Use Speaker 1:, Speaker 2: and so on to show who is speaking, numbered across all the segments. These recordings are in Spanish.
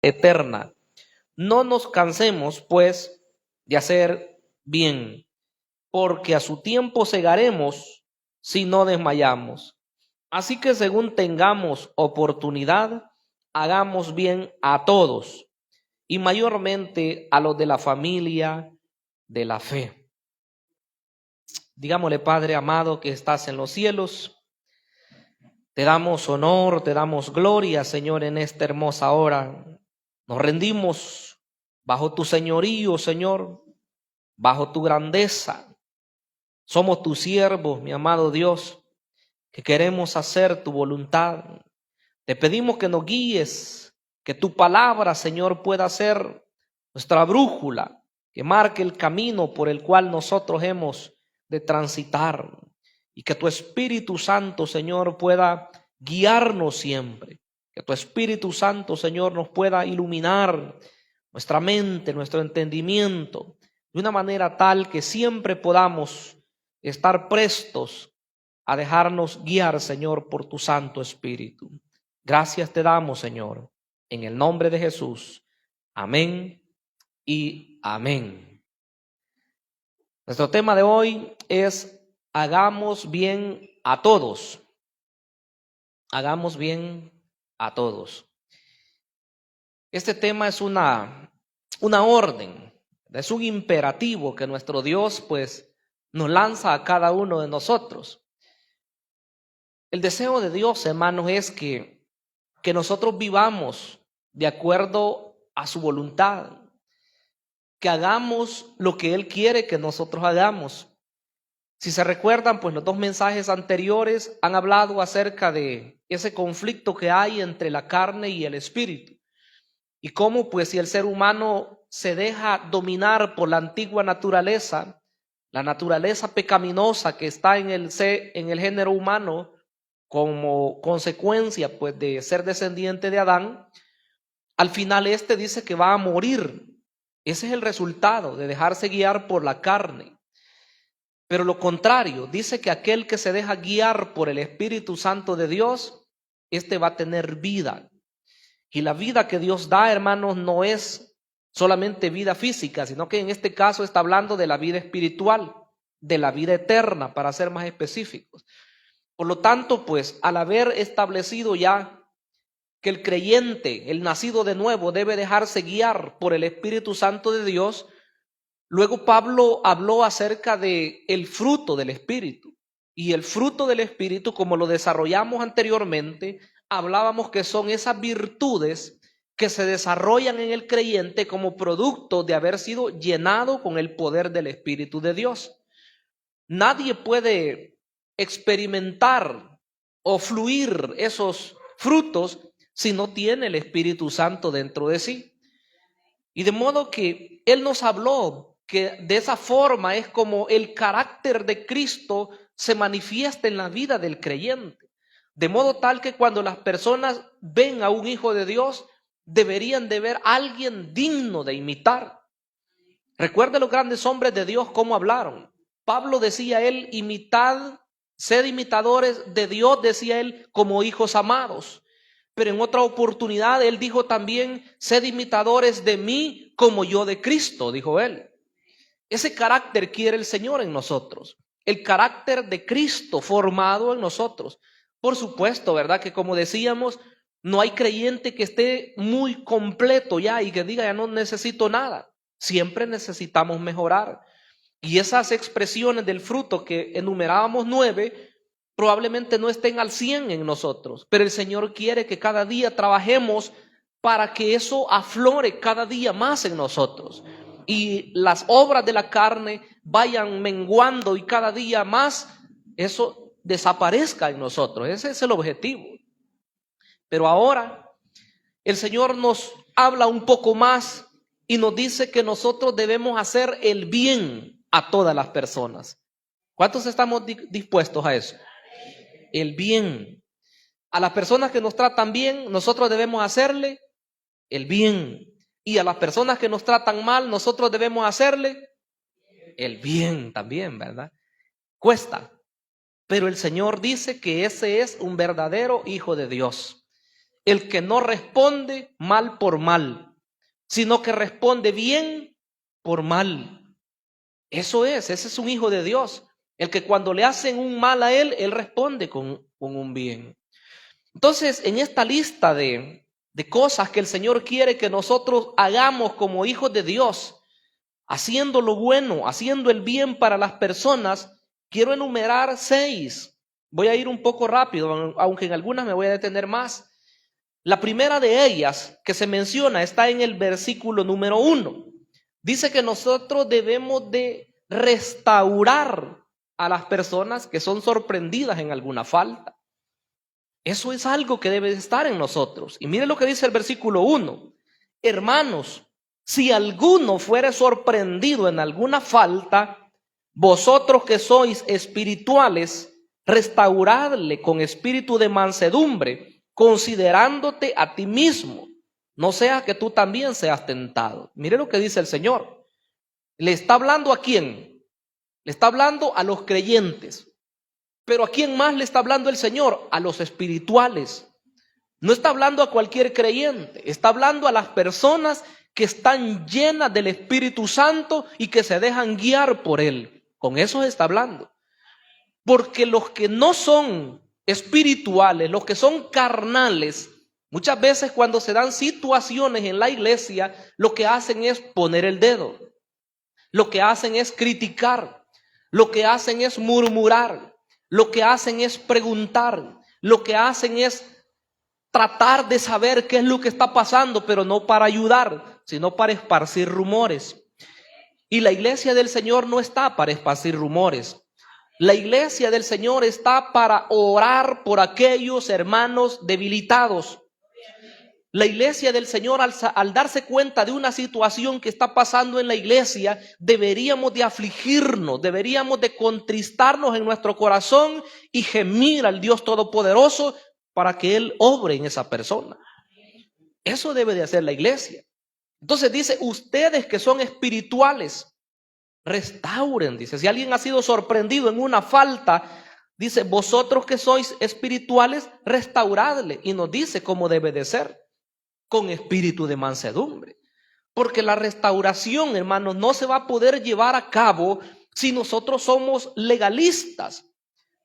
Speaker 1: eterna. No nos cansemos, pues, de hacer bien, porque a su tiempo segaremos si no desmayamos. Así que según tengamos oportunidad, hagamos bien a todos, y mayormente a los de la familia de la fe. Digámosle, Padre amado que estás en los cielos, te damos honor, te damos gloria, Señor, en esta hermosa hora. Nos rendimos bajo tu señorío, Señor, bajo tu grandeza. Somos tus siervos, mi amado Dios, que queremos hacer tu voluntad. Te pedimos que nos guíes, que tu palabra, Señor, pueda ser nuestra brújula, que marque el camino por el cual nosotros hemos de transitar, y que tu Espíritu Santo, Señor, pueda guiarnos siempre, que tu Espíritu Santo, Señor, nos pueda iluminar nuestra mente, nuestro entendimiento, de una manera tal que siempre podamos estar prestos a dejarnos guiar, Señor, por tu Santo Espíritu. Gracias te damos, Señor, en el nombre de Jesús. Amén y amén. Nuestro tema de hoy es: hagamos bien a todos. Hagamos bien a todos. Este tema es una orden, es un imperativo que nuestro Dios pues nos lanza a cada uno de nosotros. El deseo de Dios, hermanos, es que nosotros vivamos de acuerdo a su voluntad, que hagamos lo que Él quiere que nosotros hagamos. Si se recuerdan, pues los dos mensajes anteriores han hablado acerca de ese conflicto que hay entre la carne y el espíritu, y cómo pues si el ser humano se deja dominar por la antigua naturaleza, la naturaleza pecaminosa que está en el género humano, como consecuencia pues de ser descendiente de Adán, al final dice que va a morir. Ese es el resultado de dejarse guiar por la carne. Pero lo contrario, dice que aquel que se deja guiar por el Espíritu Santo de Dios, va a tener vida. Y la vida que Dios da, hermanos, no es solamente vida física, sino que en este caso está hablando de la vida espiritual, de la vida eterna, para ser más específicos. Por lo tanto, pues, al haber establecido ya que el creyente, el nacido de nuevo, debe dejarse guiar por el Espíritu Santo de Dios, luego Pablo habló acerca de el fruto del Espíritu. Y el fruto del Espíritu, como lo desarrollamos anteriormente, hablábamos que son esas virtudes que se desarrollan en el creyente como producto de haber sido llenado con el poder del Espíritu de Dios. Nadie puede experimentar o fluir esos frutos si no tiene el Espíritu Santo dentro de sí. Y de modo que Él nos habló que de esa forma es como el carácter de Cristo se manifiesta en la vida del creyente. De modo tal que cuando las personas ven a un hijo de Dios, deberían de ver a alguien digno de imitar. Recuerde los grandes hombres de Dios cómo hablaron. Pablo decía él, imitad, sed imitadores de Dios, decía él, como hijos amados. Pero en otra oportunidad él dijo también, sed imitadores de mí como yo de Cristo, dijo él. Ese carácter quiere el Señor en nosotros, el carácter de Cristo formado en nosotros. Por supuesto, ¿verdad? Que como decíamos, no hay creyente que esté muy completo ya y que diga, ya no necesito nada. Siempre necesitamos mejorar. Y esas expresiones del fruto que enumerábamos 9, probablemente no estén al 100 en nosotros, pero el Señor quiere que cada día trabajemos para que eso aflore cada día más en nosotros y las obras de la carne vayan menguando y cada día más eso desaparezca en nosotros. Ese es el objetivo. Pero ahora el Señor nos habla un poco más y nos dice que nosotros debemos hacer el bien a todas las personas. ¿Cuántos estamos dispuestos a eso? El bien. A las personas que nos tratan bien, nosotros debemos hacerle el bien. Y a las personas que nos tratan mal, nosotros debemos hacerle el bien también, ¿verdad? Cuesta. Pero el Señor dice que ese es un verdadero hijo de Dios. el que no responde mal por mal, sino que responde bien por mal. Ese es un hijo de Dios, el que cuando le hacen un mal a él responde con un bien. Entonces, en esta lista de cosas que el Señor quiere que nosotros hagamos como hijos de Dios, haciendo lo bueno, haciendo el bien para las personas, quiero enumerar 6. Voy a ir un poco rápido, aunque en algunas me voy a detener más. La primera de ellas que se menciona está en el versículo número 1. Dice que nosotros debemos de restaurar a las personas que son sorprendidas en alguna falta. Eso es algo que debe estar en nosotros. Y mire lo que dice el versículo 1. Hermanos, si alguno fuere sorprendido en alguna falta, vosotros que sois espirituales, restauradle con espíritu de mansedumbre, considerándote a ti mismo, no sea que tú también seas tentado. Mire lo que dice el Señor. ¿Le está hablando a quién? Le está hablando a los creyentes. Pero ¿a quién más le está hablando el Señor? A los espirituales. No está hablando a cualquier creyente, está hablando a las personas que están llenas del Espíritu Santo y que se dejan guiar por Él. Con eso está hablando. Porque los que no son espirituales, los que son carnales, muchas veces cuando se dan situaciones en la iglesia, lo que hacen es poner el dedo. Lo que hacen es criticar. Lo que hacen es murmurar. Lo que hacen es preguntar. Lo que hacen es tratar de saber qué es lo que está pasando, pero no para ayudar, sino para esparcir rumores. Y la iglesia del Señor no está para esparcir rumores. La iglesia del Señor está para orar por aquellos hermanos debilitados. La iglesia del Señor, al darse cuenta de una situación que está pasando en la iglesia, deberíamos de afligirnos, deberíamos de contristarnos en nuestro corazón y gemir al Dios Todopoderoso para que Él obre en esa persona. Eso debe de hacer la iglesia. Entonces dice, ustedes que son espirituales, restauren, dice. Si alguien ha sido sorprendido en una falta, dice, vosotros que sois espirituales, restauradle. Y nos dice cómo debe de ser, con espíritu de mansedumbre. Porque la restauración, hermanos, no se va a poder llevar a cabo si nosotros somos legalistas.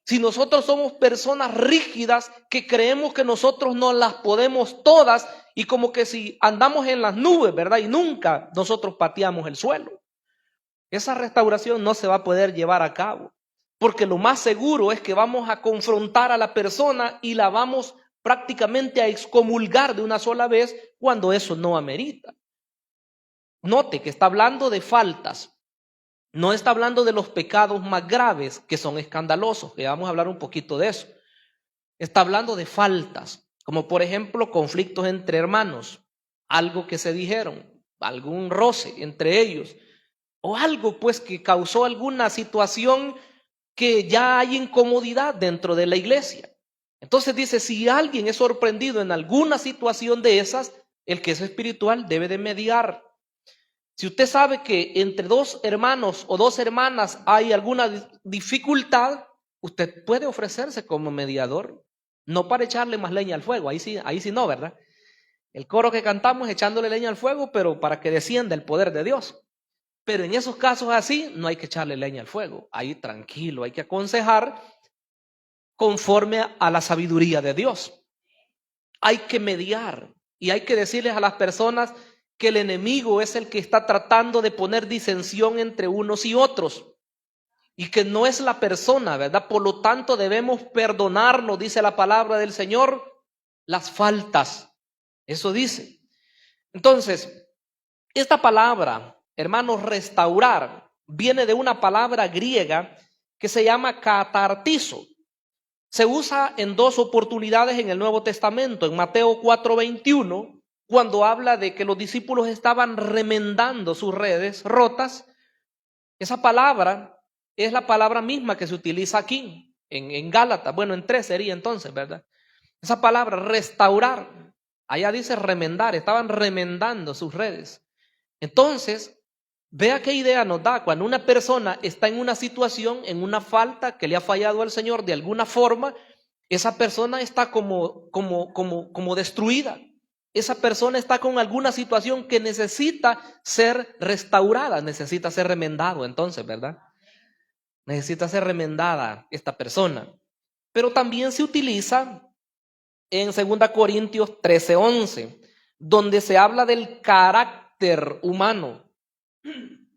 Speaker 1: Si nosotros somos personas rígidas que creemos que nosotros no las podemos todas y como que si andamos en las nubes, ¿verdad? Y nunca nosotros pateamos el suelo. Esa restauración no se va a poder llevar a cabo, porque lo más seguro es que vamos a confrontar a la persona y la vamos prácticamente a excomulgar de una sola vez cuando eso no amerita. Note que está hablando de faltas. No está hablando de los pecados más graves que son escandalosos, que vamos a hablar un poquito de eso. Está hablando de faltas, como por ejemplo conflictos entre hermanos, algo que se dijeron, algún roce entre ellos, o algo pues que causó alguna situación que ya hay incomodidad dentro de la iglesia. Entonces dice, si alguien es sorprendido en alguna situación de esas, el que es espiritual debe de mediar. Si usted sabe que entre dos hermanos o dos hermanas hay alguna dificultad, usted puede ofrecerse como mediador, no para echarle más leña al fuego, ahí sí no, ¿verdad? El coro que cantamos es echándole leña al fuego, pero para que descienda el poder de Dios. Pero en esos casos así no hay que echarle leña al fuego, ahí tranquilo, hay que aconsejar conforme a la sabiduría de Dios. Hay que mediar y hay que decirles a las personas que el enemigo es el que está tratando de poner disensión entre unos y otros y que no es la persona, ¿verdad? Por lo tanto debemos perdonarnos, dice la palabra del Señor, las faltas. Eso dice. Entonces, esta palabra, hermanos, restaurar, viene de una palabra griega que se llama katartizo. Se usa en dos oportunidades en el Nuevo Testamento, en Mateo 4:21, cuando habla de que los discípulos estaban remendando sus redes rotas. Esa palabra es la palabra misma que se utiliza aquí, en Gálatas, bueno, en 3 sería entonces, ¿verdad? Esa palabra, restaurar, allá dice remendar, estaban remendando sus redes. Entonces, vea qué idea nos da cuando una persona está en una situación, en una falta que le ha fallado al Señor de alguna forma, esa persona está como destruida. Esa persona está con alguna situación que necesita ser restaurada, necesita ser remendado entonces, ¿verdad? Necesita ser remendada esta persona. Pero también se utiliza en 2 Corintios 13:11, donde se habla del carácter humano.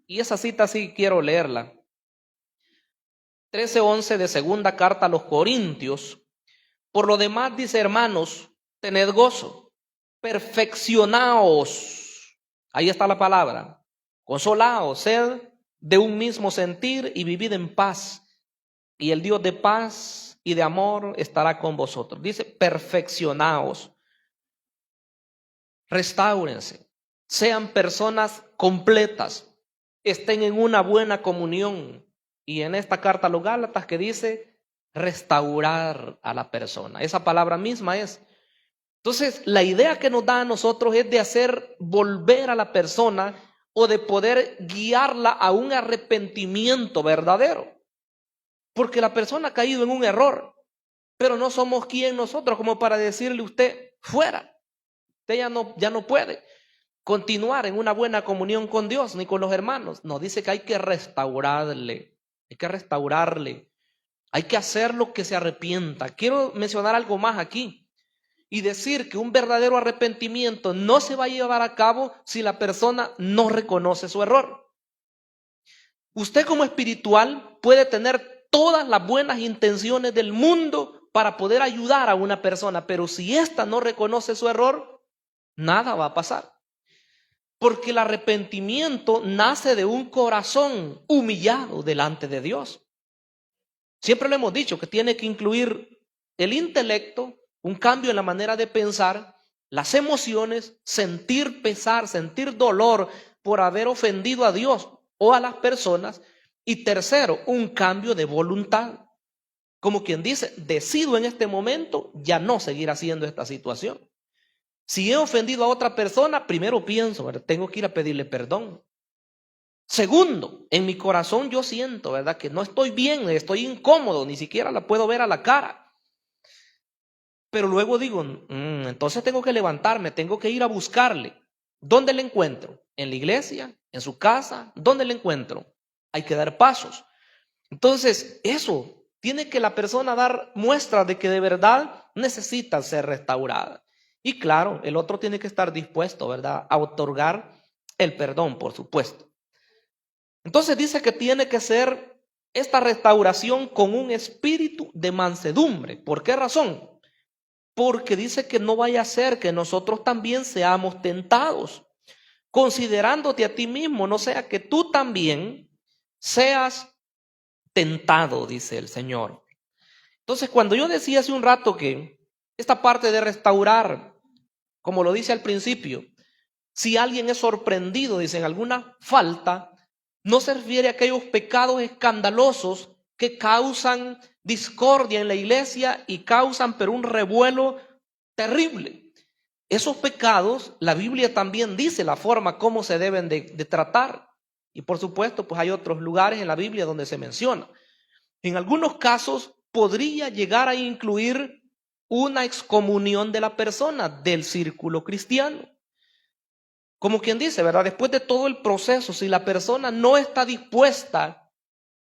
Speaker 1: Y esa cita sí quiero leerla. 13:11 de segunda carta a los Corintios. Por lo demás dice, hermanos, tened gozo, perfeccionaos. Ahí está la palabra. Consolaos, sed de un mismo sentir y vivid en paz. Y el Dios de paz y de amor estará con vosotros. Dice, perfeccionaos. Restáurense, sean personas completas, estén en una buena comunión. Y en esta carta a los Gálatas que dice restaurar a la persona, esa palabra misma es. Entonces, la idea que nos da a nosotros es de hacer volver a la persona o de poder guiarla a un arrepentimiento verdadero. Porque la persona ha caído en un error, pero no somos quien nosotros como para decirle usted fuera. Usted ya no puede continuar en una buena comunión con Dios ni con los hermanos. Nos dice que hay que restaurarle, hay que hacerlo que se arrepienta. Quiero mencionar algo más aquí y decir que un verdadero arrepentimiento no se va a llevar a cabo si la persona no reconoce su error. Usted como espiritual puede tener todas las buenas intenciones del mundo para poder ayudar a una persona, pero si ésta no reconoce su error, nada va a pasar. Porque el arrepentimiento nace de un corazón humillado delante de Dios. Siempre lo hemos dicho que tiene que incluir el intelecto, un cambio en la manera de pensar, las emociones, sentir pesar, sentir dolor por haber ofendido a Dios o a las personas. Y tercero, un cambio de voluntad. Como quien dice, decido en este momento ya no seguir haciendo esta situación. Si he ofendido a otra persona, primero pienso, ¿verdad? Tengo que ir a pedirle perdón. Segundo, en mi corazón yo siento, ¿verdad?, que no estoy bien, estoy incómodo, ni siquiera la puedo ver a la cara. Pero luego digo, entonces tengo que levantarme, tengo que ir a buscarle. ¿Dónde le encuentro? ¿En la iglesia? ¿En su casa? ¿Dónde le encuentro? Hay que dar pasos. Entonces, eso tiene que la persona dar muestras de que de verdad necesita ser restaurada. Y claro, el otro tiene que estar dispuesto, ¿verdad?, a otorgar el perdón, por supuesto. Entonces dice que tiene que ser esta restauración con un espíritu de mansedumbre. ¿Por qué razón? Porque dice que no vaya a ser que nosotros también seamos tentados, considerándote a ti mismo, no sea que tú también seas tentado, dice el Señor. Entonces, cuando yo decía hace un rato que esta parte de restaurar, como lo dice al principio, si alguien es sorprendido, dicen, alguna falta, no se refiere a aquellos pecados escandalosos que causan discordia en la iglesia y causan pero un revuelo terrible. Esos pecados, la Biblia también dice la forma como se deben de tratar. Y por supuesto, pues hay otros lugares en la Biblia donde se menciona. En algunos casos podría llegar a incluir una excomunión de la persona del círculo cristiano. Como quien dice, ¿verdad? Después de todo el proceso, si la persona no está dispuesta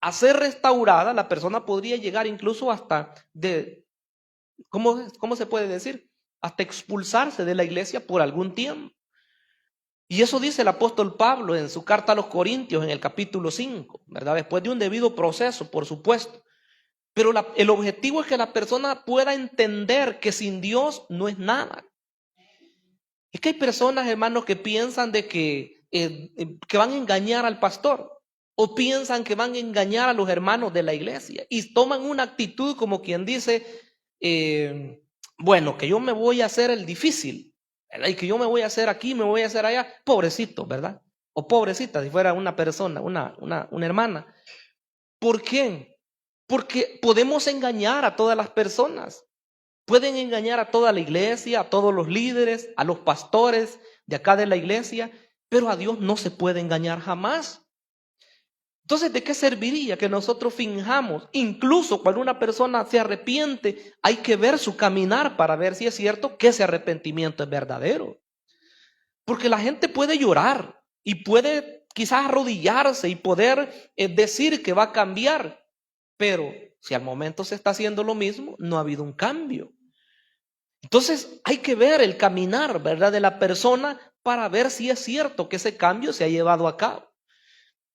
Speaker 1: a ser restaurada, la persona podría llegar incluso hasta ¿cómo se puede decir? Hasta expulsarse de la iglesia por algún tiempo. Y eso dice el apóstol Pablo en su carta a los Corintios en el capítulo 5, ¿verdad? Después de un debido proceso, por supuesto. Pero el objetivo es que la persona pueda entender que sin Dios no es nada. Es que hay personas, hermanos, que piensan de que van a engañar al pastor o piensan que van a engañar a los hermanos de la iglesia y toman una actitud como quien dice, bueno, que yo me voy a hacer el difícil, ¿verdad? Y que yo me voy a hacer aquí, me voy a hacer allá, pobrecito, ¿verdad? O pobrecita, si fuera una persona, una hermana. ¿Por qué? Porque podemos engañar a todas las personas. Pueden engañar a toda la iglesia, a todos los líderes, a los pastores de acá de la iglesia, pero a Dios no se puede engañar jamás. Entonces, ¿de qué serviría que nosotros finjamos? Incluso cuando una persona se arrepiente, hay que ver su caminar para ver si es cierto que ese arrepentimiento es verdadero. Porque la gente puede llorar y puede quizás arrodillarse y poder decir que va a cambiar, pero si al momento se está haciendo lo mismo, no ha habido un cambio. Entonces hay que ver el caminar, ¿verdad?, de la persona para ver si es cierto que ese cambio se ha llevado a cabo.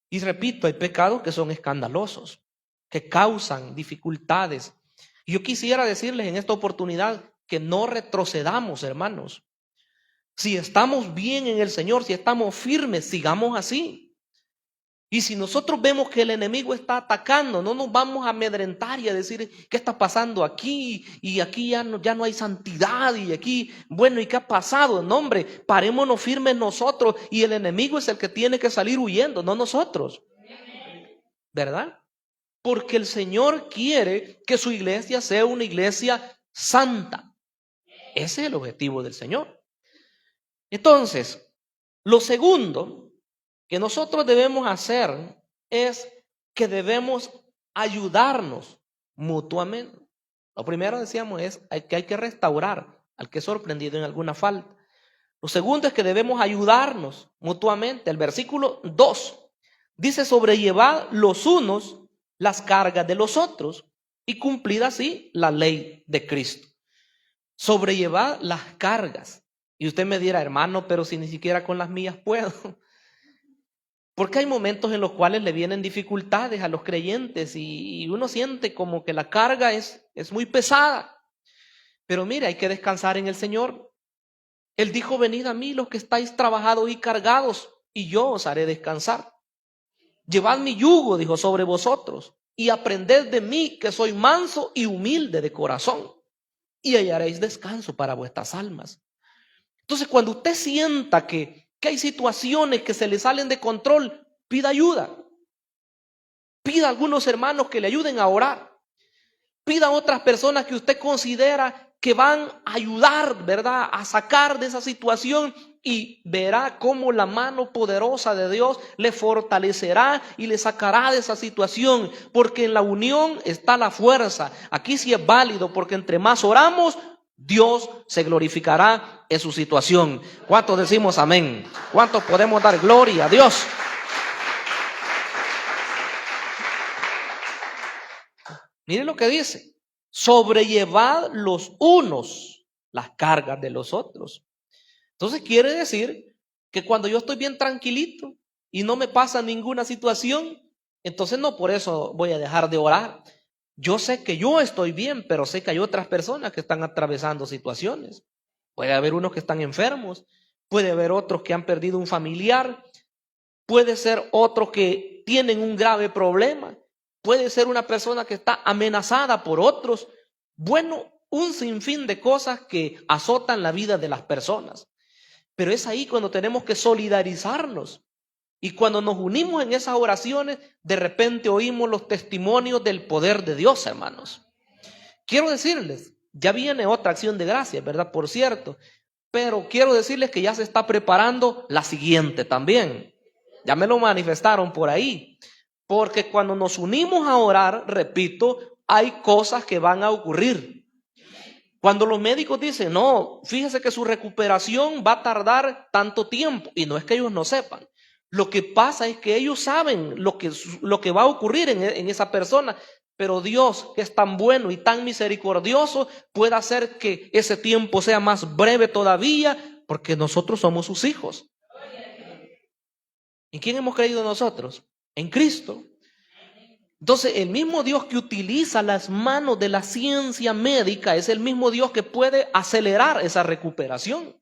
Speaker 1: Y repito, hay pecados que son escandalosos, que causan dificultades. Y yo quisiera decirles en esta oportunidad que no retrocedamos, hermanos. Si estamos bien en el Señor, si estamos firmes, sigamos así. Y si nosotros vemos que el enemigo está atacando, no nos vamos a amedrentar y a decir, ¿qué está pasando aquí? Y aquí ya no hay santidad, y aquí, bueno, ¿y qué ha pasado? No, hombre, parémonos firmes nosotros, y el enemigo es el que tiene que salir huyendo, no nosotros. ¿Verdad? Porque el Señor quiere que su iglesia sea una iglesia santa. Ese es el objetivo del Señor. Entonces, lo segundo que nosotros debemos hacer es que debemos ayudarnos mutuamente. Lo primero, decíamos, es que hay que restaurar al que es sorprendido en alguna falta. Lo segundo es que debemos ayudarnos mutuamente. El versículo 2 dice: sobrellevad los unos las cargas de los otros y cumplid así la ley de Cristo. Sobrellevad las cargas. Y usted me dirá, hermano, pero si ni siquiera con las mías puedo. Porque hay momentos en los cuales le vienen dificultades a los creyentes y uno siente como que la carga es muy pesada. Pero mire, hay que descansar en el Señor. Él dijo: venid a mí los que estáis trabajados y cargados, y yo os haré descansar. Llevad mi yugo, dijo, sobre vosotros, y aprended de mí, que soy manso y humilde de corazón, y hallaréis descanso para vuestras almas. Entonces, cuando usted sienta que hay situaciones que se le salen de control, pida ayuda. Pida a algunos hermanos que le ayuden a orar. Pida a otras personas que usted considera que van a ayudar, ¿verdad?, a sacar de esa situación, y verá cómo la mano poderosa de Dios le fortalecerá y le sacará de esa situación, porque en la unión está la fuerza. Aquí sí es válido, porque entre más oramos, Dios se glorificará en su situación. ¿Cuántos decimos amén? ¿Cuántos podemos dar gloria a Dios? Miren lo que dice: sobrellevad los unos las cargas de los otros. Entonces quiere decir que cuando yo estoy bien tranquilito y no me pasa ninguna situación, entonces no por eso voy a dejar de orar. Yo sé que yo estoy bien, pero sé que hay otras personas que están atravesando situaciones. Puede haber unos que están enfermos, puede haber otros que han perdido un familiar, puede ser otros que tienen un grave problema, puede ser una persona que está amenazada por otros. Bueno, un sinfín de cosas que azotan la vida de las personas. Pero es ahí cuando tenemos que solidarizarnos. Y cuando nos unimos en esas oraciones, de repente oímos los testimonios del poder de Dios, hermanos. Quiero decirles, ya viene otra acción de gracias, ¿verdad? Por cierto. Pero quiero decirles que ya se está preparando la siguiente también. Ya me lo manifestaron por ahí. Porque cuando nos unimos a orar, repito, hay cosas que van a ocurrir. Cuando los médicos dicen, no, fíjese que su recuperación va a tardar tanto tiempo, y no es que ellos no sepan. Lo que pasa es que ellos saben lo que va a ocurrir en esa persona, pero Dios, que es tan bueno y tan misericordioso, puede hacer que ese tiempo sea más breve todavía, porque nosotros somos sus hijos. ¿En quién hemos creído nosotros? En Cristo. Entonces, el mismo Dios que utiliza las manos de la ciencia médica es el mismo Dios que puede acelerar esa recuperación.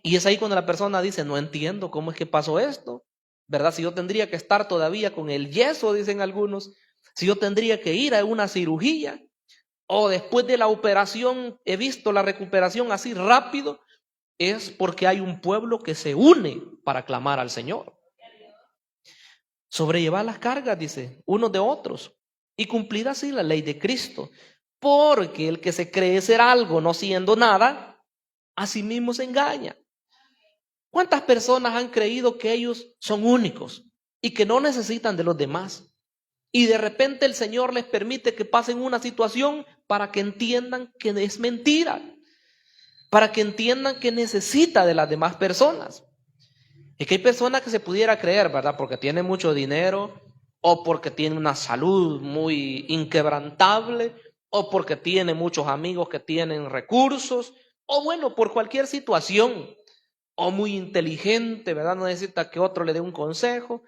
Speaker 1: Y es ahí cuando la persona dice, no entiendo cómo es que pasó esto, ¿verdad? Si yo tendría que estar todavía con el yeso, dicen algunos, si yo tendría que ir a una cirugía, o después de la operación he visto la recuperación así rápido, es porque hay un pueblo que se une para clamar al Señor. Sobrellevar las cargas, dice, unos de otros, y cumplir así la ley de Cristo. Porque el que se cree ser algo no siendo nada, a sí mismo se engaña. ¿Cuántas personas han creído que ellos son únicos y que no necesitan de los demás. Y de repente el Señor les permite que pasen una situación para que entiendan que es mentira, para que entiendan que necesita de las demás personas. Es que hay personas que se pudiera creer, ¿verdad? Porque tienen mucho dinero, o porque tienen una salud muy inquebrantable, o porque tiene muchos amigos que tienen recursos, o bueno, por cualquier situación, o muy inteligente, ¿verdad? No necesita que otro le dé un consejo.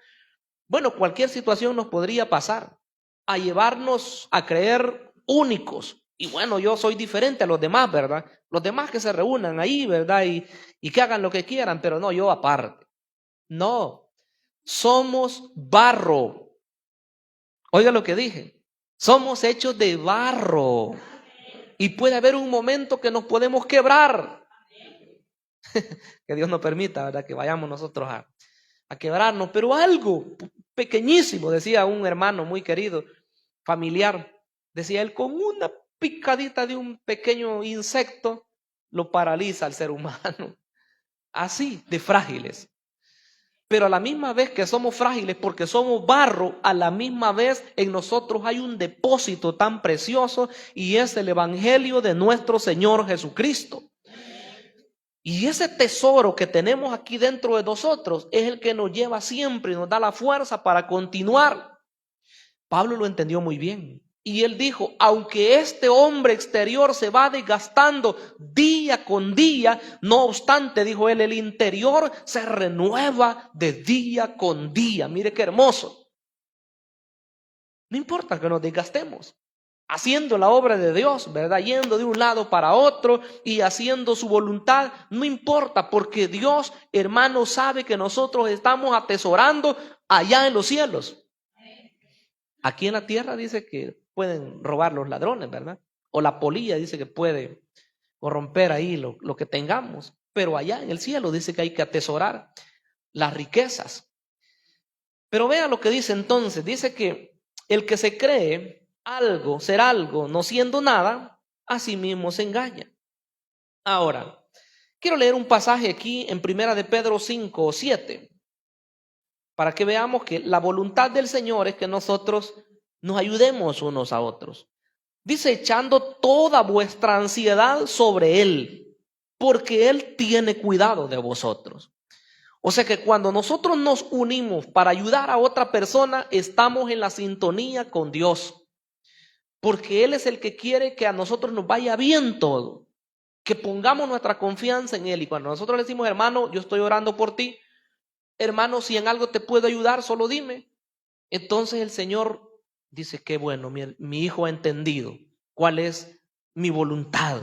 Speaker 1: Bueno, cualquier situación nos podría pasar a llevarnos a creer únicos. Y bueno, yo soy diferente a los demás, ¿verdad? Los demás que se reúnan ahí, ¿verdad? Y que hagan lo que quieran, pero no, yo aparte. No, somos barro. Oiga lo que dije. Somos hechos de barro. Y puede haber un momento que nos podemos quebrar. Que Dios nos permita, ¿verdad? Que vayamos nosotros a quebrarnos. Pero algo pequeñísimo, decía un hermano muy querido, familiar, decía él, con una picadita de un pequeño insecto lo paraliza al ser humano. Así de frágiles. Pero a la misma vez que somos frágiles porque somos barro, a la misma vez en nosotros hay un depósito tan precioso y es el evangelio de nuestro Señor Jesucristo. Y ese tesoro que tenemos aquí dentro de nosotros es el que nos lleva siempre y nos da la fuerza para continuar. Pablo lo entendió muy bien. Y él dijo, aunque este hombre exterior se va desgastando día con día, no obstante, dijo él, el interior se renueva de día con día. Mire qué hermoso. No importa que nos desgastemos, haciendo la obra de Dios, ¿verdad? Yendo de un lado para otro y haciendo su voluntad, no importa, porque Dios, hermano, sabe que nosotros estamos atesorando allá en los cielos. Aquí en la tierra dice que pueden robar los ladrones, ¿verdad? O la polilla dice que puede corromper ahí lo que tengamos. Pero allá en el cielo dice que hay que atesorar las riquezas. Pero vea lo que dice entonces. Dice que el que se cree algo, ser algo, no siendo nada, a sí mismo se engaña. Ahora, quiero leer un pasaje aquí en 1 de Pedro 5 o 7, para que veamos que la voluntad del Señor es que nosotros nos ayudemos unos a otros. Dice, echando toda vuestra ansiedad sobre Él, porque Él tiene cuidado de vosotros. O sea que cuando nosotros nos unimos para ayudar a otra persona, estamos en la sintonía con Dios. Porque Él es el que quiere que a nosotros nos vaya bien todo. Que pongamos nuestra confianza en Él. Y cuando nosotros le decimos, hermano, yo estoy orando por ti. Hermano, si en algo te puedo ayudar, solo dime. Entonces el Señor dice, qué bueno, mi hijo ha entendido cuál es mi voluntad.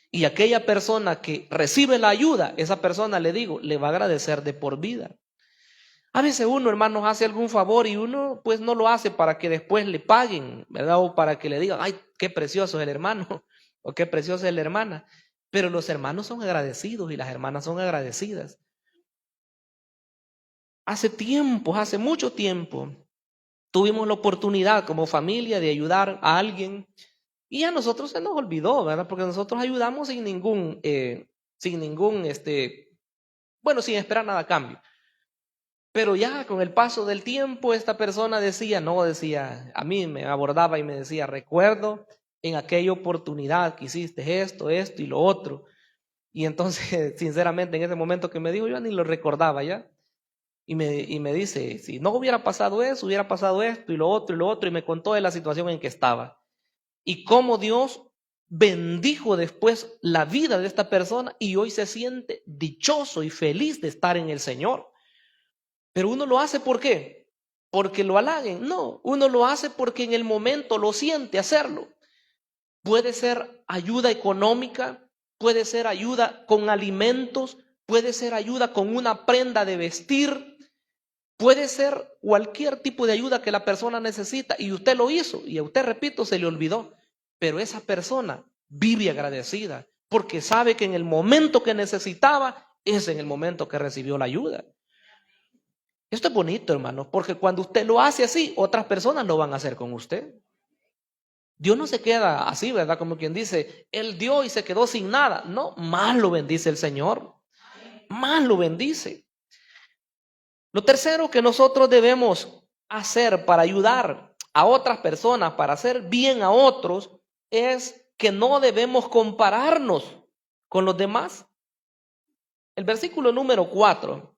Speaker 1: Y aquella persona que recibe la ayuda, esa persona, le digo, le va a agradecer de por vida. A veces uno, hermanos, hace algún favor y uno pues no lo hace para que después le paguen, ¿verdad? O para que le digan, ay, qué precioso es el hermano, o qué preciosa es la hermana. Pero los hermanos son agradecidos y las hermanas son agradecidas. Hace tiempo, hace mucho tiempo, tuvimos la oportunidad como familia de ayudar a alguien y a nosotros se nos olvidó, ¿verdad? Porque nosotros ayudamos sin sin esperar nada a cambio. Pero ya con el paso del tiempo, esta persona a mí me abordaba y me decía, recuerdo en aquella oportunidad que hiciste esto y lo otro. Y entonces, sinceramente, en ese momento que me dijo, yo ni lo recordaba ya. Y me dice, si no hubiera pasado eso, hubiera pasado esto y lo otro, y me contó de la situación en que estaba. Y cómo Dios bendijo después la vida de esta persona y hoy se siente dichoso y feliz de estar en el Señor. Pero uno lo hace ¿por qué? Porque lo halaguen. No, uno lo hace porque en el momento lo siente hacerlo. Puede ser ayuda económica, puede ser ayuda con alimentos, puede ser ayuda con una prenda de vestir, puede ser cualquier tipo de ayuda que la persona necesita y usted lo hizo y a usted, repito, se le olvidó. Pero esa persona vive agradecida porque sabe que en el momento que necesitaba es en el momento que recibió la ayuda. Esto es bonito, hermanos, porque cuando usted lo hace así, otras personas lo van a hacer con usted. Dios no se queda así, ¿verdad? Como quien dice, Él dio y se quedó sin nada. No, más lo bendice el Señor. Más lo bendice. Lo tercero que nosotros debemos hacer para ayudar a otras personas, para hacer bien a otros, es que no debemos compararnos con los demás. El versículo número 4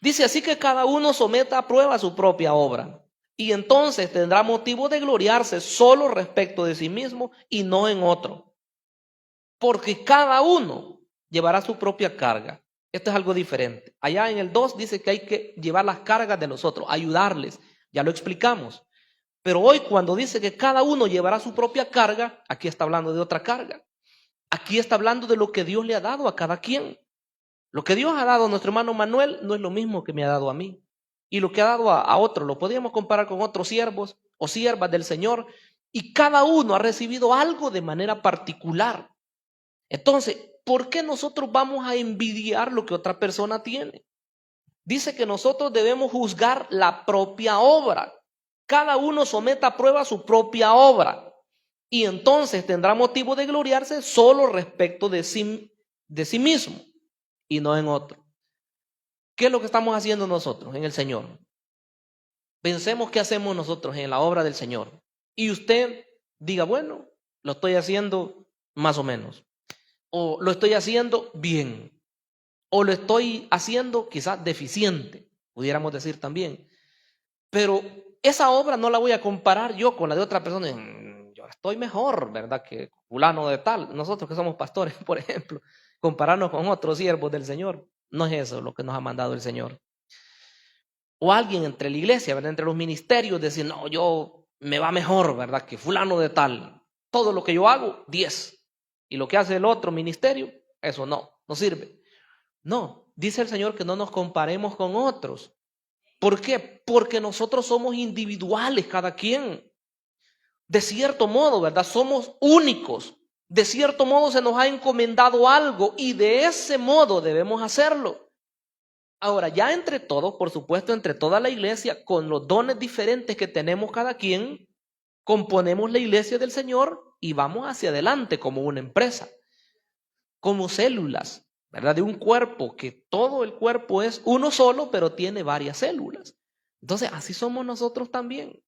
Speaker 1: dice: así que cada uno someta a prueba su propia obra, y entonces tendrá motivo de gloriarse solo respecto de sí mismo y no en otro, porque cada uno llevará su propia carga. Esto es algo diferente. Allá en el 2 dice que hay que llevar las cargas de los otros, ayudarles. Ya lo explicamos. Pero hoy, cuando dice que cada uno llevará su propia carga, aquí está hablando de otra carga. Aquí está hablando de lo que Dios le ha dado a cada quien. Lo que Dios ha dado a nuestro hermano Manuel no es lo mismo que me ha dado a mí. Y lo que ha dado a otro, lo podríamos comparar con otros siervos o siervas del Señor. Y cada uno ha recibido algo de manera particular. Entonces, ¿por qué nosotros vamos a envidiar lo que otra persona tiene? Dice que nosotros debemos juzgar la propia obra. Cada uno someta a prueba su propia obra. Y entonces tendrá motivo de gloriarse solo respecto de sí mismo y no en otro. ¿Qué es lo que estamos haciendo nosotros en el Señor? Pensemos qué hacemos nosotros en la obra del Señor. Y usted diga, bueno, lo estoy haciendo más o menos. O lo estoy haciendo bien. O lo estoy haciendo quizás deficiente, pudiéramos decir también. Pero esa obra no la voy a comparar yo con la de otra persona. Yo estoy mejor, ¿verdad? Que fulano de tal. Nosotros que somos pastores, por ejemplo, compararnos con otros siervos del Señor. No es eso lo que nos ha mandado el Señor. O alguien entre la iglesia, ¿verdad? Entre los ministerios, decir, no, yo me va mejor, ¿verdad? Que fulano de tal. Todo lo que yo hago, 10. Y lo que hace el otro ministerio, eso no sirve. No, dice el Señor que no nos comparemos con otros. ¿Por qué? Porque nosotros somos individuales, cada quien. De cierto modo, ¿verdad? Somos únicos. De cierto modo se nos ha encomendado algo y de ese modo debemos hacerlo. Ahora, ya entre todos, por supuesto, entre toda la iglesia, con los dones diferentes que tenemos cada quien, componemos la iglesia del Señor y vamos hacia adelante como una empresa, como células, ¿verdad? De un cuerpo, que todo el cuerpo es uno solo, pero tiene varias células. Entonces, así somos nosotros también.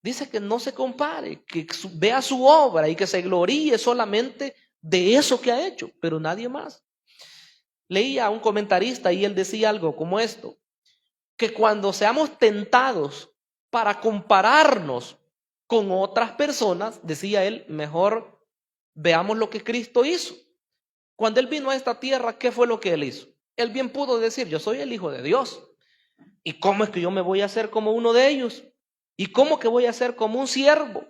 Speaker 1: Dice que no se compare, que vea su obra y que se gloríe solamente de eso que ha hecho, pero nadie más. Leía a un comentarista y él decía algo como esto, que cuando seamos tentados para compararnos con otras personas, decía él, mejor veamos lo que Cristo hizo. Cuando Él vino a esta tierra, ¿qué fue lo que Él hizo? Él bien pudo decir, yo soy el Hijo de Dios. ¿Y cómo es que yo me voy a hacer como uno de ellos? ¿Y cómo que voy a ser como un siervo?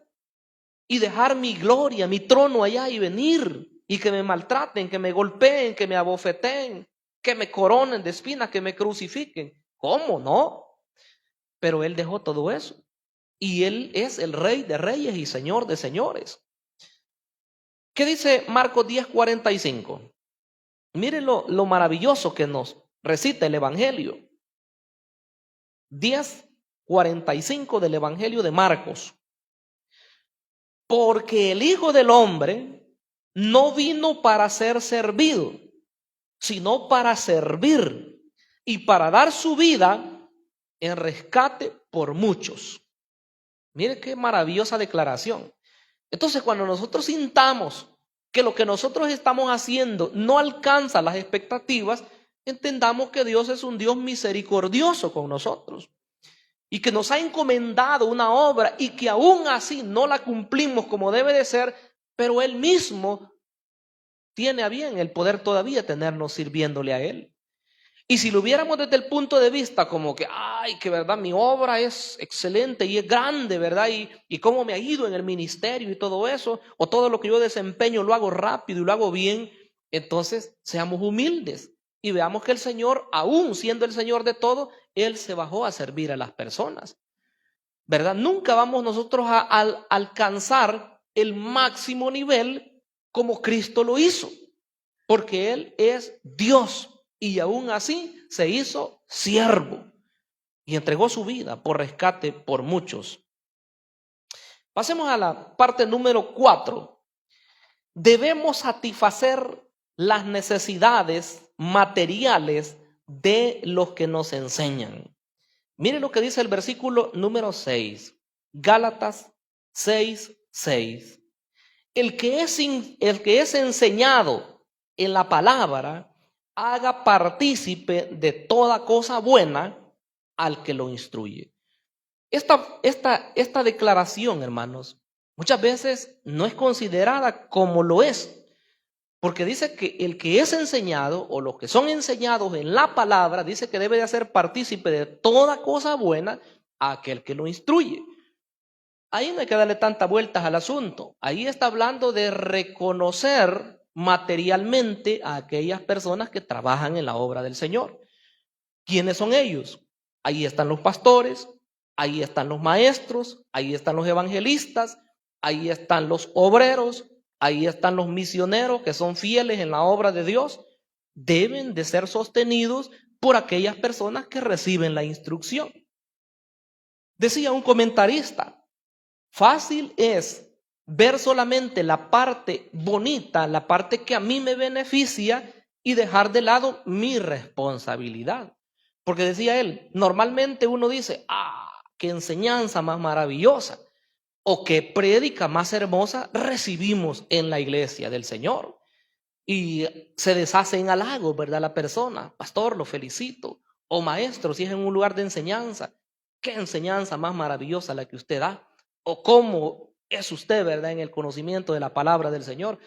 Speaker 1: Y dejar mi gloria, mi trono allá y venir. Y que me maltraten, que me golpeen, que me abofeteen, que me coronen de espinas, que me crucifiquen. ¿Cómo? No. Pero Él dejó todo eso. Y Él es el Rey de reyes y Señor de señores. ¿Qué dice Marcos 10:45? Miren lo maravilloso que nos recita el Evangelio. 10:45 del Evangelio de Marcos. Porque el Hijo del Hombre no vino para ser servido, sino para servir y para dar su vida en rescate por muchos. Miren qué maravillosa declaración. Entonces, cuando nosotros sintamos que lo que nosotros estamos haciendo no alcanza las expectativas, entendamos que Dios es un Dios misericordioso con nosotros y que nos ha encomendado una obra y que aún así no la cumplimos como debe de ser, pero Él mismo tiene a bien el poder todavía tenernos sirviéndole a Él. Y si lo viéramos desde el punto de vista como que, ay, que verdad, mi obra es excelente y es grande, ¿verdad? Y cómo me ha ido en el ministerio y todo eso, o todo lo que yo desempeño lo hago rápido y lo hago bien, entonces seamos humildes y veamos que el Señor, aún siendo el Señor de todo, Él se bajó a servir a las personas, ¿verdad? Nunca vamos nosotros a alcanzar el máximo nivel como Cristo lo hizo, porque Él es Dios. Y aún así se hizo siervo y entregó su vida por rescate por muchos. Pasemos a la parte número 4. Debemos satisfacer las necesidades materiales de los que nos enseñan. Mire lo que dice el versículo número 6, Gálatas 6:6. El que es enseñado en la palabra, haga partícipe de toda cosa buena al que lo instruye. Esta declaración, hermanos, muchas veces no es considerada como lo es, porque dice que el que es enseñado o los que son enseñados en la palabra, dice que debe de hacer partícipe de toda cosa buena a aquel que lo instruye. Ahí no hay que darle tantas vueltas al asunto. Ahí está hablando de reconocer materialmente a aquellas personas que trabajan en la obra del Señor. ¿Quiénes son ellos? Ahí están los pastores, ahí están los maestros, ahí están los evangelistas, ahí están los obreros, ahí están los misioneros que son fieles en la obra de Dios. Deben de ser sostenidos por aquellas personas que reciben la instrucción. Decía un comentarista, fácil es ver solamente la parte bonita, la parte que a mí me beneficia y dejar de lado mi responsabilidad. Porque decía él, normalmente uno dice, qué enseñanza más maravillosa o qué prédica más hermosa recibimos en la iglesia del Señor. Y se deshace en halagos, ¿verdad? La persona, pastor, lo felicito. O maestro, si es en un lugar de enseñanza, qué enseñanza más maravillosa la que usted da. O cómo es usted, ¿verdad?, en el conocimiento de la palabra del Señor.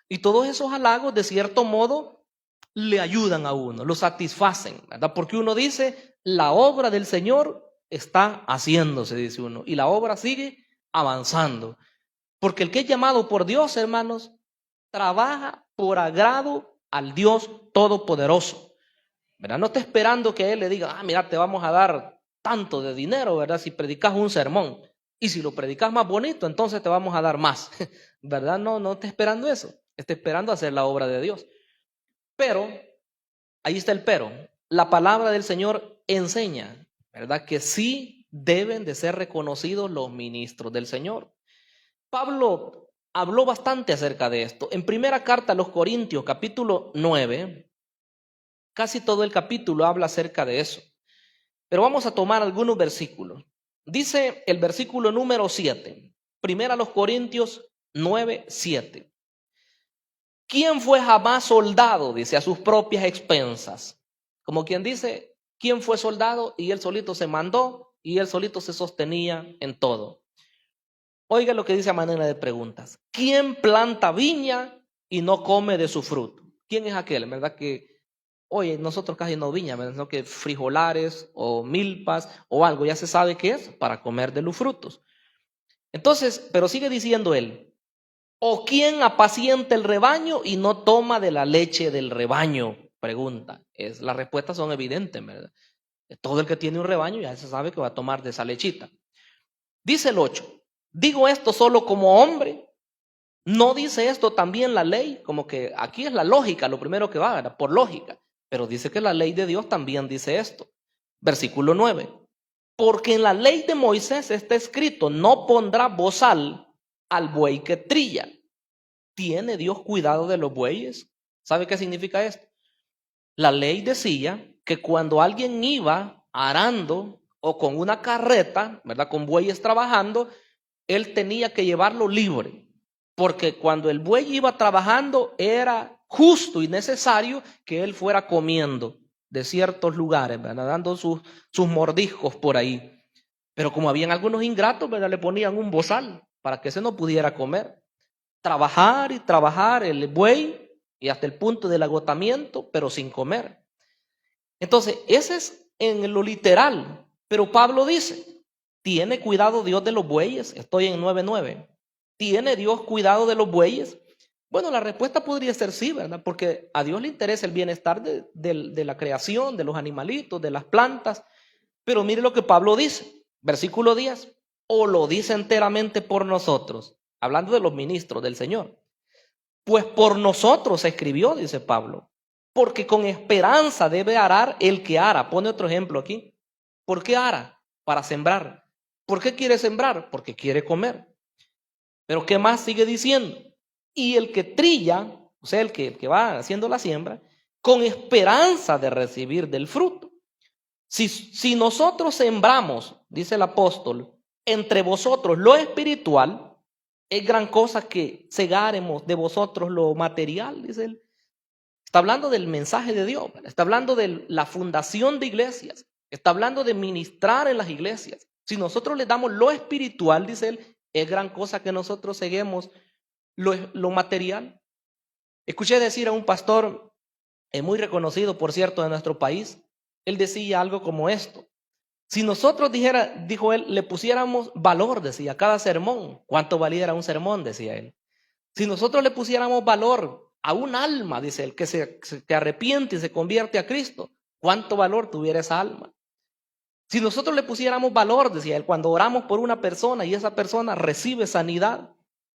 Speaker 1: Y todos esos halagos, de cierto modo, le ayudan a uno, lo satisfacen, ¿verdad? Porque uno dice, la obra del Señor está haciéndose, dice uno, y la obra sigue avanzando. Porque el que es llamado por Dios, hermanos, trabaja por agrado al Dios Todopoderoso, ¿verdad? No está esperando que Él le diga, mira, te vamos a dar tanto de dinero, ¿verdad?, si predicas un sermón. Y si lo predicas más bonito, entonces te vamos a dar más, ¿verdad? No está esperando eso. Está esperando hacer la obra de Dios. Pero, ahí está el pero. La palabra del Señor enseña, ¿verdad?, que sí deben de ser reconocidos los ministros del Señor. Pablo habló bastante acerca de esto. En primera carta a los Corintios, capítulo 9, casi todo el capítulo habla acerca de eso. Pero vamos a tomar algunos versículos. Dice el versículo número 7, primera a los Corintios 9:7. ¿Quién fue jamás soldado? Dice, a sus propias expensas. Como quien dice, ¿quién fue soldado? Y él solito se mandó y él solito se sostenía en todo. Oiga lo que dice a manera de preguntas. ¿Quién planta viña y no come de su fruto? ¿Quién es aquel? ¿Verdad que, oye, nosotros casi no viña, ¿verdad? Sino que frijolares o milpas o algo, ya se sabe qué es para comer de los frutos. Entonces, pero sigue diciendo él, ¿o quién apacienta el rebaño y no toma de la leche del rebaño? Pregunta. Las respuestas son evidentes, ¿verdad? Todo el que tiene un rebaño ya se sabe que va a tomar de esa lechita. Dice el 8. Digo esto solo como hombre. ¿No dice esto también la ley? Como que aquí es la lógica, lo primero que va, ¿verdad?, por lógica. Pero dice que la ley de Dios también dice esto. Versículo 9. Porque en la ley de Moisés está escrito, no pondrá bozal al buey que trilla. ¿Tiene Dios cuidado de los bueyes? ¿Sabe qué significa esto? La ley decía que cuando alguien iba arando o con una carreta, ¿verdad?, con bueyes trabajando, él tenía que llevarlo libre. Porque cuando el buey iba trabajando era justo y necesario que él fuera comiendo de ciertos lugares, ¿verdad?, dando sus mordiscos por ahí. Pero como habían algunos ingratos, ¿verdad?, le ponían un bozal para que ese no pudiera comer. Trabajar y trabajar el buey y hasta el punto del agotamiento, pero sin comer. Entonces, ese es en lo literal. Pero Pablo dice, ¿tiene cuidado Dios de los bueyes? Estoy en 9:9. ¿Tiene Dios cuidado de los bueyes? Bueno, la respuesta podría ser sí, ¿verdad? Porque a Dios le interesa el bienestar de la creación, de los animalitos, de las plantas. Pero mire lo que Pablo dice, versículo 10. O lo dice enteramente por nosotros, hablando de los ministros del Señor. Pues por nosotros se escribió, dice Pablo, porque con esperanza debe arar el que ara. Pone otro ejemplo aquí. ¿Por qué ara? Para sembrar. ¿Por qué quiere sembrar? Porque quiere comer. Pero ¿qué más sigue diciendo? Y el que trilla, o sea, el que va haciendo la siembra, con esperanza de recibir del fruto. Si nosotros sembramos, dice el apóstol, entre vosotros lo espiritual, es gran cosa que segaremos de vosotros lo material, dice él. Está hablando del mensaje de Dios, está hablando de la fundación de iglesias, está hablando de ministrar en las iglesias. Si nosotros le damos lo espiritual, dice él, es gran cosa que nosotros seguimos lo material. Escuché decir a un pastor muy reconocido, por cierto, de nuestro país. Él decía algo como esto: si nosotros dijo él, le pusiéramos valor, decía, a cada sermón, ¿cuánto valiera un sermón?, decía él. Si nosotros le pusiéramos valor a un alma, dice él, que se arrepiente y se convierte a Cristo, ¿cuánto valor tuviera esa alma? Si nosotros le pusiéramos valor, decía él, cuando oramos por una persona y esa persona recibe sanidad,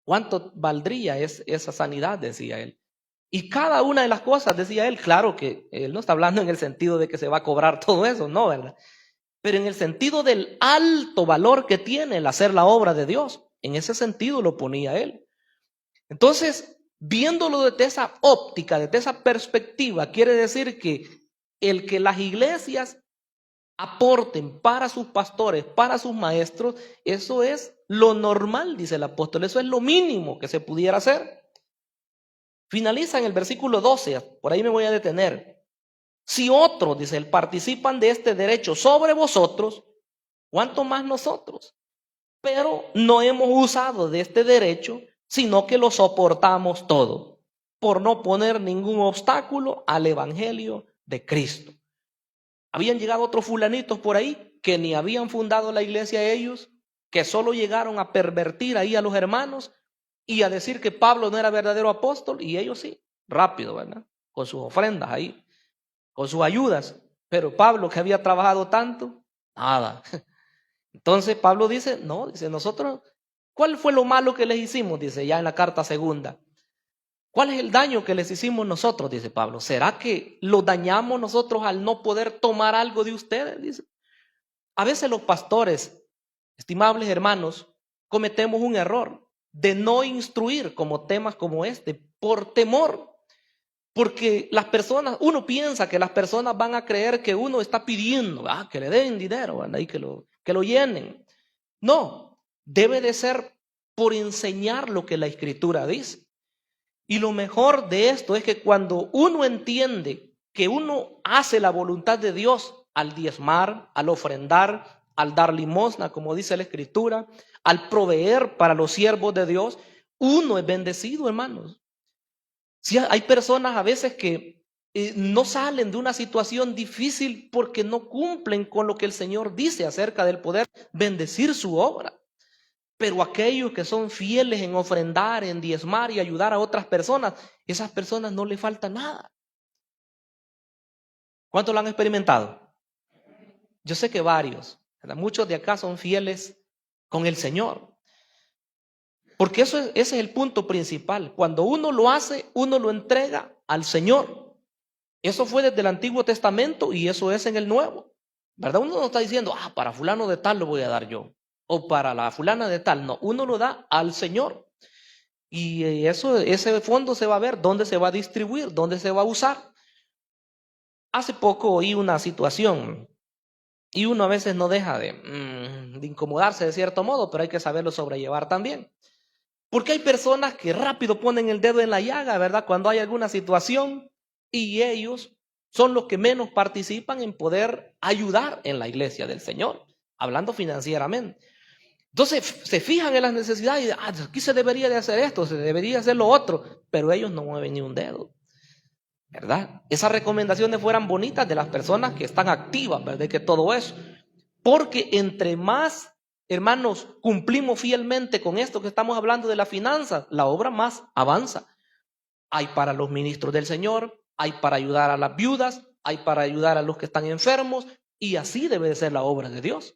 Speaker 1: ¿cuánto valdría esa sanidad?, decía él. Y cada una de las cosas, decía él, claro que él no está hablando en el sentido de que se va a cobrar todo eso, no, ¿verdad? Pero en el sentido del alto valor que tiene el hacer la obra de Dios, en ese sentido lo ponía él. Entonces, viéndolo desde esa óptica, desde esa perspectiva, quiere decir que el que las iglesias aporten para sus pastores, para sus maestros, eso es lo normal, dice el apóstol, eso es lo mínimo que se pudiera hacer. Finaliza en el versículo 12, por ahí me voy a detener. Si otros, dice él, participan de este derecho sobre vosotros, ¿cuánto más nosotros? Pero no hemos usado de este derecho, sino que lo soportamos todo, por no poner ningún obstáculo al evangelio de Cristo. Habían llegado otros fulanitos por ahí que ni habían fundado la iglesia ellos, que solo llegaron a pervertir ahí a los hermanos y a decir que Pablo no era verdadero apóstol, y ellos sí, rápido, ¿verdad? Con sus ofrendas ahí, con sus ayudas. Pero Pablo, que había trabajado tanto, nada. Entonces Pablo dice, no, dice, nosotros, ¿cuál fue lo malo que les hicimos? Dice ya en la carta segunda. ¿Cuál es el daño que les hicimos nosotros? Dice Pablo. ¿Será que lo dañamos nosotros al no poder tomar algo de ustedes? Dice. A veces los pastores, estimables hermanos, cometemos un error de no instruir como temas como este, por temor. Porque las personas, uno piensa que las personas van a creer que uno está pidiendo, que le den dinero, ¿verdad? Y que lo llenen. No, debe de ser por enseñar lo que la Escritura dice. Y lo mejor de esto es que cuando uno entiende que uno hace la voluntad de Dios al diezmar, al ofrendar, al dar limosna, como dice la Escritura, al proveer para los siervos de Dios, uno es bendecido, hermanos. Si hay personas a veces que no salen de una situación difícil porque no cumplen con lo que el Señor dice acerca del poder bendecir su obra. Pero aquellos que son fieles en ofrendar, en diezmar y ayudar a otras personas, esas personas no les falta nada. ¿Cuántos lo han experimentado? Yo sé que varios, ¿verdad? Muchos de acá son fieles con el Señor. Porque ese es el punto principal. Cuando uno lo hace, uno lo entrega al Señor. Eso fue desde el Antiguo Testamento y eso es en el Nuevo. ¿Verdad? Uno no está diciendo, para fulano de tal lo voy a dar yo. O para la fulana de tal. No, uno lo da al Señor. Y ese fondo se va a ver dónde se va a distribuir, dónde se va a usar. Hace poco oí una situación y uno a veces no deja de incomodarse de cierto modo, pero hay que saberlo sobrellevar también. Porque hay personas que rápido ponen el dedo en la llaga, ¿verdad? Cuando hay alguna situación, y ellos son los que menos participan en poder ayudar en la iglesia del Señor, hablando financieramente. Entonces se fijan en las necesidades y aquí se debería de hacer esto, se debería hacer lo otro, pero ellos no mueven ni un dedo, ¿verdad? Esas recomendaciones fueran bonitas de las personas que están activas, ¿verdad? Que todo eso, porque entre más, hermanos, cumplimos fielmente con esto que estamos hablando de las finanzas, la obra más avanza. Hay para los ministros del Señor, hay para ayudar a las viudas, hay para ayudar a los que están enfermos, y así debe de ser la obra de Dios,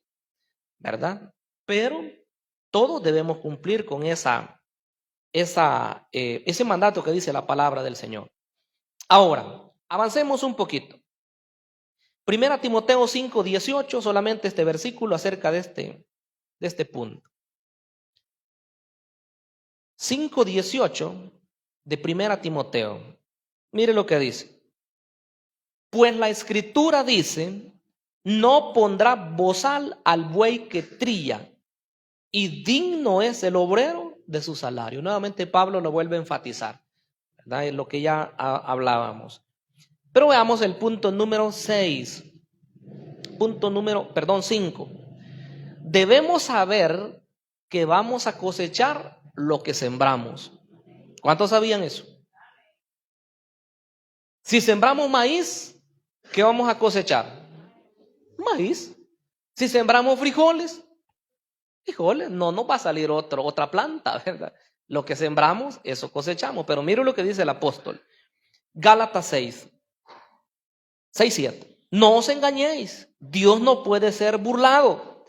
Speaker 1: ¿verdad? Pero todos debemos cumplir con ese mandato que dice la palabra del Señor. Ahora, avancemos un poquito. 1 Timoteo 5:18, solamente este versículo acerca de este punto. 5:18 de 1 Timoteo. Mire lo que dice. Pues la escritura dice, no pondrá bozal al buey que trilla, y digno es el obrero de su salario. Nuevamente Pablo lo vuelve a enfatizar, ¿verdad? Es lo que ya hablábamos. Pero veamos el punto número 6. Punto 5. Debemos saber que vamos a cosechar lo que sembramos. ¿Cuántos sabían eso? Si sembramos maíz, ¿qué vamos a cosechar? Maíz. Si sembramos frijoles, no nos va a salir otra planta, ¿verdad? Lo que sembramos, eso cosechamos. Pero mire lo que dice el apóstol. Gálatas 6:7. No os engañéis, Dios no puede ser burlado,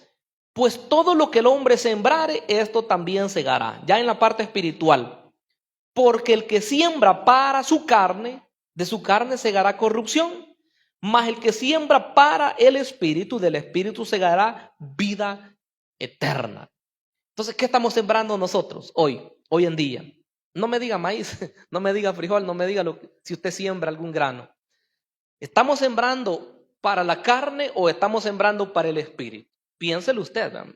Speaker 1: pues todo lo que el hombre sembrare, esto también segará. Ya en la parte espiritual. Porque el que siembra para su carne, de su carne segará corrupción. Mas el que siembra para el espíritu, del espíritu segará vida eterna. Entonces, ¿qué estamos sembrando nosotros hoy en día? No me diga maíz, no me diga frijol, no me diga si usted siembra algún grano. ¿Estamos sembrando para la carne o estamos sembrando para el espíritu? Piénselo usted, ¿verdad?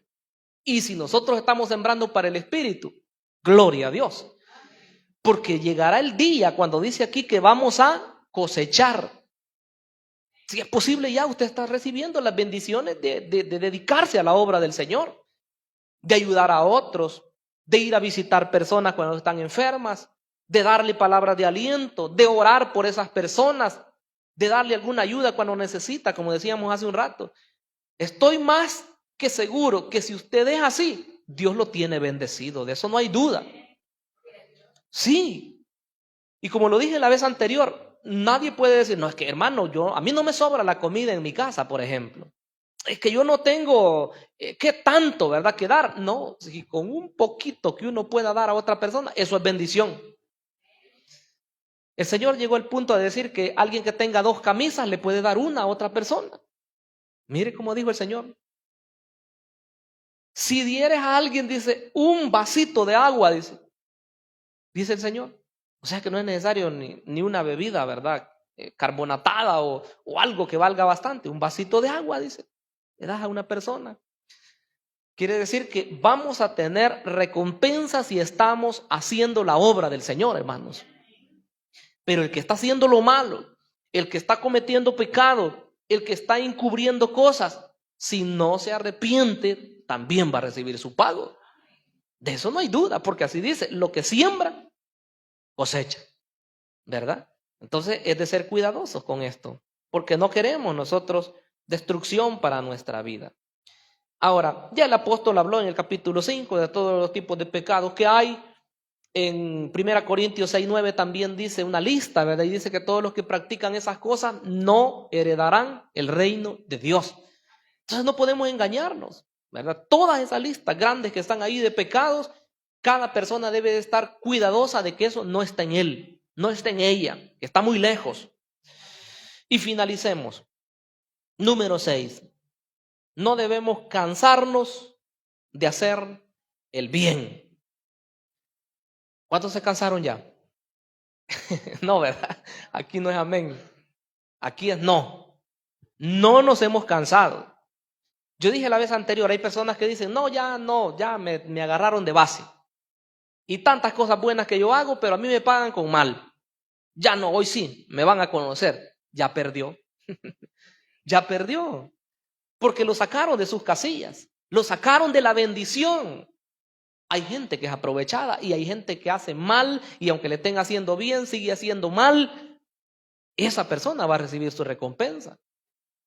Speaker 1: Y si nosotros estamos sembrando para el espíritu, gloria a Dios. Porque llegará el día cuando dice aquí que vamos a cosechar. Si es posible, ya usted está recibiendo las bendiciones de dedicarse a la obra del Señor, de ayudar a otros, de ir a visitar personas cuando están enfermas, de darle palabras de aliento, de orar por esas personas, de darle alguna ayuda cuando necesita, como decíamos hace un rato. Estoy más que seguro que si usted es así, Dios lo tiene bendecido, de eso no hay duda. Sí, y como lo dije la vez anterior, nadie puede decir, no, es que hermano, a mí no me sobra la comida en mi casa, por ejemplo. Es que yo no tengo, ¿qué tanto, verdad, que dar? No, si con un poquito que uno pueda dar a otra persona, eso es bendición. El Señor llegó al punto de decir que alguien que tenga 2 camisas le puede dar una a otra persona. Mire cómo dijo el Señor. Si dieres a alguien, dice, un vasito de agua, dice el Señor. O sea que no es necesario ni una bebida, ¿verdad? Carbonatada o algo que valga bastante. Un vasito de agua, dice, le das a una persona. Quiere decir que vamos a tener recompensa si estamos haciendo la obra del Señor, hermanos. Pero el que está haciendo lo malo, el que está cometiendo pecado, el que está encubriendo cosas, si no se arrepiente, también va a recibir su pago. De eso no hay duda, porque así dice, lo que siembra, cosecha, ¿verdad? Entonces es de ser cuidadosos con esto, porque no queremos nosotros destrucción para nuestra vida. Ahora, ya el apóstol habló en el capítulo 5 de todos los tipos de pecados que hay. En 1 Corintios 6:9 también dice una lista, ¿verdad? Y dice que todos los que practican esas cosas no heredarán el reino de Dios. Entonces no podemos engañarnos, ¿verdad? Todas esas listas grandes que están ahí de pecados, cada persona debe de estar cuidadosa de que eso no está en él, no está en ella, que está muy lejos. Y finalicemos. Número 6. No debemos cansarnos de hacer el bien. ¿Cuántos se cansaron ya? No, ¿verdad? Aquí no es amén. Aquí es no. No nos hemos cansado. Yo dije la vez anterior, hay personas que dicen, ya me agarraron de base. Y tantas cosas buenas que yo hago, pero a mí me pagan con mal. Ya no, hoy sí, me van a conocer. Ya perdió. Ya perdió. Porque lo sacaron de sus casillas. Lo sacaron de la bendición. Hay gente que es aprovechada y hay gente que hace mal y aunque le estén haciendo bien, sigue haciendo mal. Esa persona va a recibir su recompensa.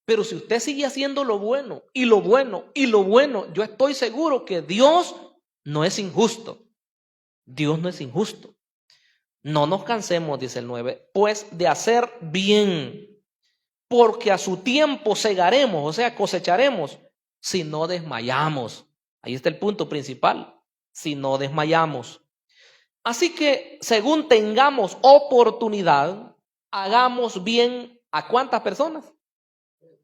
Speaker 1: Pero si usted sigue haciendo lo bueno y lo bueno y lo bueno, yo estoy seguro que Dios no es injusto. Dios no es injusto. No nos cansemos, dice el 9, pues de hacer bien, porque a su tiempo segaremos, o sea, cosecharemos, si no desmayamos. Ahí está el punto principal, si no desmayamos. Así que, según tengamos oportunidad, hagamos bien ¿a cuántas personas?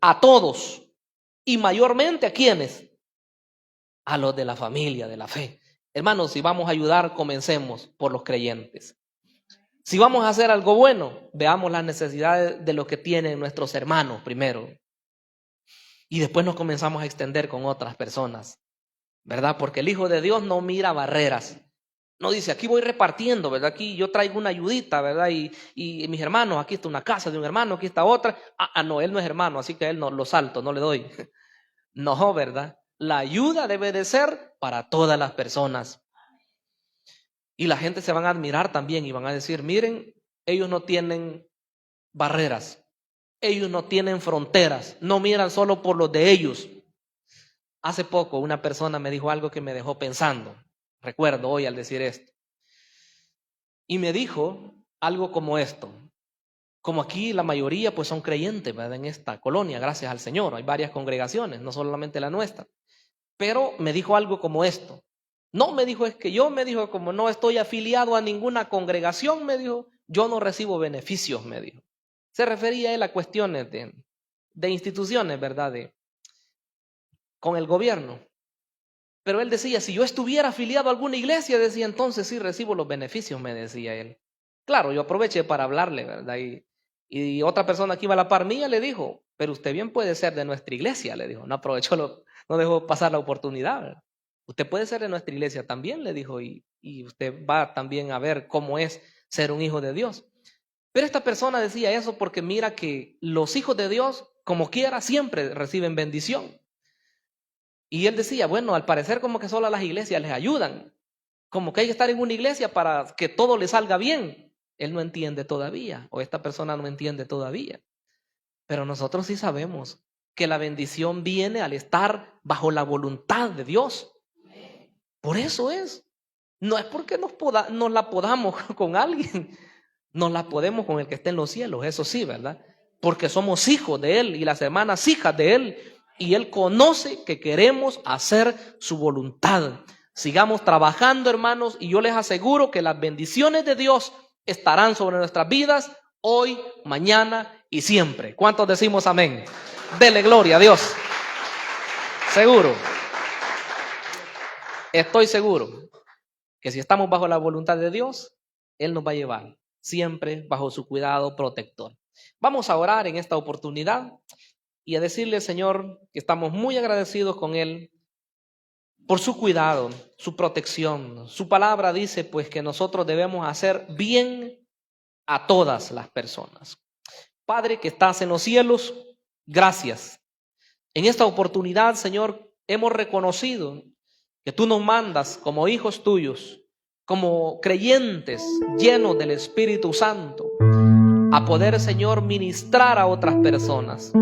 Speaker 1: A todos. Y mayormente ¿a quiénes? A los de la familia, de la fe. Hermanos, si vamos a ayudar, comencemos por los creyentes. Si vamos a hacer algo bueno, veamos las necesidades de lo que tienen nuestros hermanos primero. Y después nos comenzamos a extender con otras personas, ¿verdad? Porque el Hijo de Dios no mira barreras. No dice, aquí voy repartiendo, ¿verdad? Aquí yo traigo una ayudita, ¿verdad? Y mis hermanos, aquí está una casa de un hermano, aquí está otra. No, él no es hermano, así que él no lo salto, no le doy. No, ¿verdad? La ayuda debe de ser para todas las personas. Y la gente se van a admirar también y van a decir, miren, ellos no tienen barreras, ellos no tienen fronteras, no miran solo por los de ellos. Hace poco una persona me dijo algo que me dejó pensando. Recuerdo hoy al decir esto. Y me dijo algo como esto. Como aquí la mayoría pues son creyentes, ¿verdad? En esta colonia, gracias al Señor. Hay varias congregaciones, no solamente la nuestra. Pero me dijo algo como esto. No, me dijo, es que yo, me dijo, como no estoy afiliado a ninguna congregación, me dijo, yo no recibo beneficios, me dijo. Se refería él a cuestiones de instituciones, ¿verdad? Con el gobierno. Pero él decía, si yo estuviera afiliado a alguna iglesia, decía, entonces sí recibo los beneficios, me decía él. Claro, yo aproveché para hablarle, ¿verdad? Y otra persona que iba a la par mía le dijo, pero usted bien puede ser de nuestra iglesia, le dijo. No aprovechó, no dejó pasar la oportunidad, ¿verdad? Usted puede ser de nuestra iglesia también, le dijo, y usted va también a ver cómo es ser un hijo de Dios. Pero esta persona decía eso porque mira que los hijos de Dios, como quiera, siempre reciben bendición. Y él decía, bueno, al parecer como que solo a las iglesias les ayudan, como que hay que estar en una iglesia para que todo le salga bien. Él no entiende todavía, o esta persona no entiende todavía. Pero nosotros sí sabemos que la bendición viene al estar bajo la voluntad de Dios. Por eso es. No es porque nos la podamos con alguien, nos la podemos con el que está en los cielos, eso sí, ¿verdad? Porque somos hijos de Él y las hermanas hijas de Él. Y Él conoce que queremos hacer su voluntad. Sigamos trabajando, hermanos, y yo les aseguro que las bendiciones de Dios estarán sobre nuestras vidas hoy, mañana y siempre. ¿Cuántos decimos amén? Dele gloria a Dios. Seguro. Estoy seguro que si estamos bajo la voluntad de Dios, Él nos va a llevar siempre bajo su cuidado protector. Vamos a orar en esta oportunidad y a decirle, Señor, que estamos muy agradecidos con Él por su cuidado, su protección. Su palabra dice pues que nosotros debemos hacer bien a todas las personas. Padre que estás en los cielos, gracias. En esta oportunidad, Señor, hemos reconocido que tú nos mandas como hijos tuyos, como creyentes llenos del Espíritu Santo, a poder, Señor, ministrar a otras personas,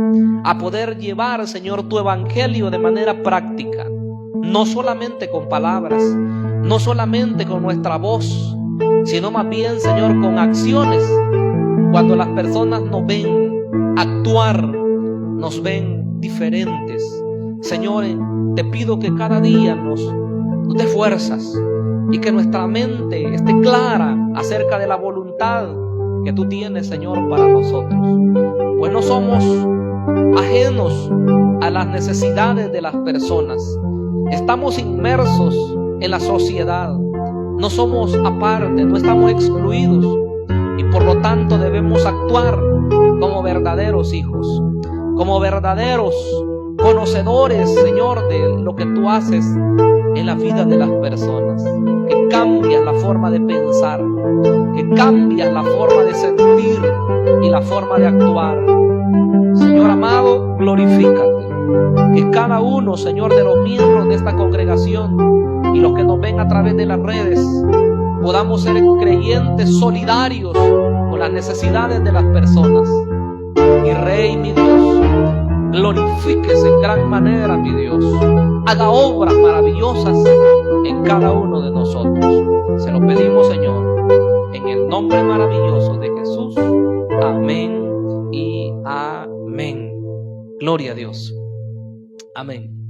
Speaker 1: a poder llevar, Señor, tu evangelio de manera práctica, no solamente con palabras, no solamente con nuestra voz, sino más bien, Señor, con acciones. Cuando las personas nos ven actuar, nos ven diferentes. Señor, te pido que cada día nos dé fuerzas y que nuestra mente esté clara acerca de la voluntad que tú tienes, Señor, para nosotros. Pues no somos ajenos a las necesidades de las personas. Estamos inmersos en la sociedad. No somos aparte, no estamos excluidos. Y por lo tanto debemos actuar como verdaderos hijos, como verdaderos conocedores, Señor, de lo que tú haces en la vida de las personas. Que cambias la forma de pensar, que cambias la forma de sentir y la forma de actuar. Señor amado, glorifícate. Que cada uno, Señor, de los miembros de esta congregación y los que nos ven a través de las redes, podamos ser creyentes solidarios con las necesidades de las personas. Mi Rey, mi Dios, glorifíquese en gran manera, mi Dios. Haga obras maravillosas en cada uno de nosotros. Se lo pedimos, Señor, en el nombre maravilloso de Jesús. Amén y amén. Gloria a Dios. Amén.